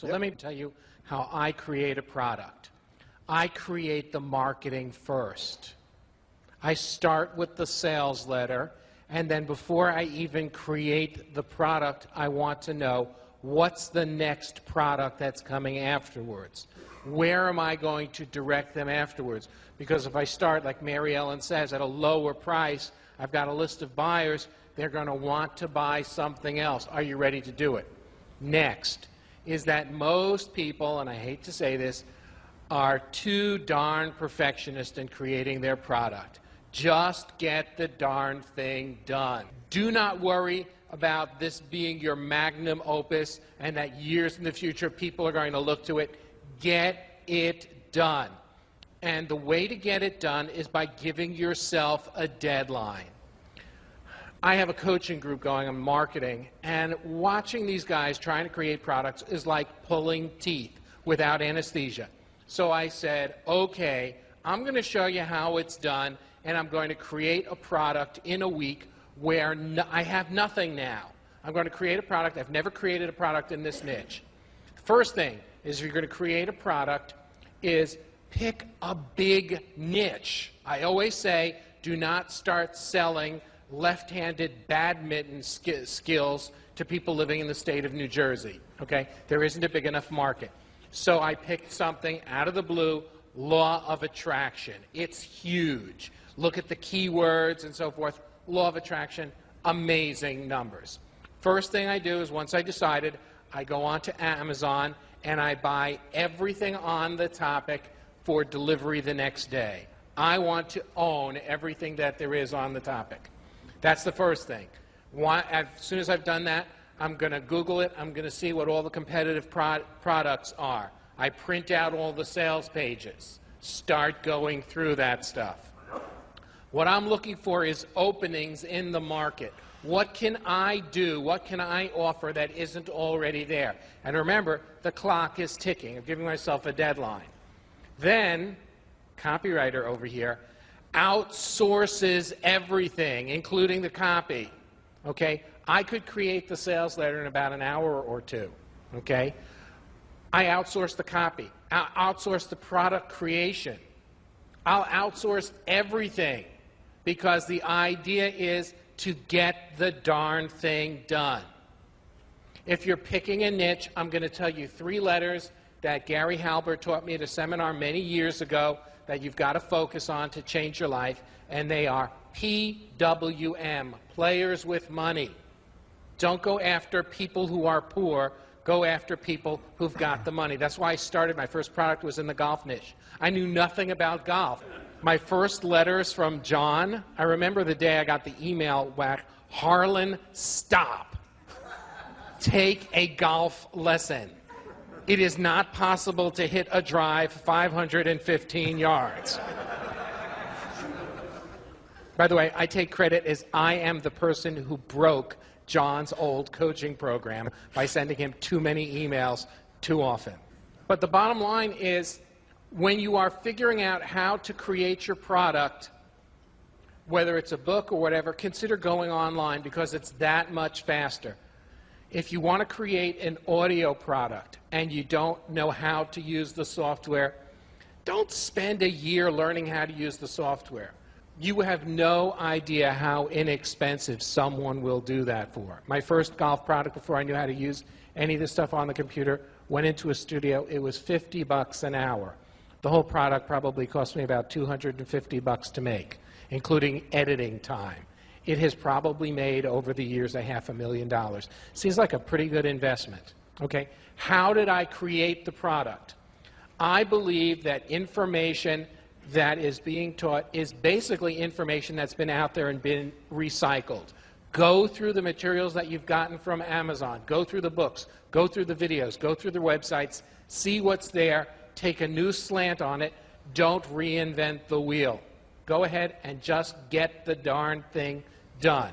So let me tell you how I create a product. I create the marketing first. I start with the sales letter, and then before I even create the product, I want to know what's the next product that's coming afterwards. Where am I going to direct them afterwards? Because if I start, like Mary Ellen says, at a lower price, I've got a list of buyers, they're going to want to buy something else. Are you ready to do it? Next is that most people, and I hate to say this, are too darn perfectionist in creating their product. Just get the darn thing done. Do not worry about this being your magnum opus and that years in the future people are going to look to it. Get it done. And the way to get it done is by giving yourself a deadline. I have a coaching group going on marketing, and watching these guys trying to create products is like pulling teeth without anesthesia. So I said, okay, I'm going to show you how it's done, and I'm going to create a product in a week where I have nothing now. I'm going to create a product. I've never created a product in this niche. First thing is, if you're going to create a product, is pick a big niche. I always say, do not start selling left-handed badminton skills to people living in the state of New Jersey. Okay? There isn't a big enough market. So I picked something out of the blue, law of attraction. It's huge. Look at the keywords and so forth. Law of attraction, amazing numbers. First thing I do is, once I decided, I go on to Amazon and I buy everything on the topic for delivery the next day. I want to own everything that there is on the topic. That's the first thing. As soon as I've done that, I'm going to Google it. I'm going to see what all the competitive products are. I print out all the sales pages. Start going through that stuff. What I'm looking for is openings in the market. What can I do? What can I offer that isn't already there? And remember, the clock is ticking. I'm giving myself a deadline. Then, copywriter over here outsources everything, including the copy. Okay? I could create the sales letter in about an hour or two. Okay? I outsource the copy. I'll outsource the product creation. I'll outsource everything, because the idea is to get the darn thing done. If you're picking a niche, I'm going to tell you 3 letters that Gary Halbert taught me at a seminar many years ago that you've got to focus on to change your life, and they are PWM, players with money. Don't go after people who are poor. Go after people who've got the money. That's why I started. My first product was in the golf niche. I knew nothing about golf. My first letters from John, I remember the day I got the email back, Harlan, stop. Take a golf lesson. It is not possible to hit a drive 515 yards. By the way, I take credit as I am the person who broke John's old coaching program by sending him too many emails too often. But the bottom line is, when you are figuring out how to create your product, whether it's a book or whatever, consider going online, because it's that much faster. If you want to create an audio product and you don't know how to use the software, don't spend a year learning how to use the software. You have no idea how inexpensive someone will do that for. My first golf product, before I knew how to use any of this stuff on the computer, went into a studio. It was $50 an hour. The whole product probably cost me about $250 to make, including editing time. It has probably made, over the years, $500,000. Seems like a pretty good investment. Okay? How did I create the product? I believe that information that is being taught is basically information that's been out there and been recycled. Go through the materials that you've gotten from Amazon. Go through the books. Go through the videos. Go through the websites. See what's there. Take a new slant on it. Don't reinvent the wheel. Go ahead and just get the darn thing done.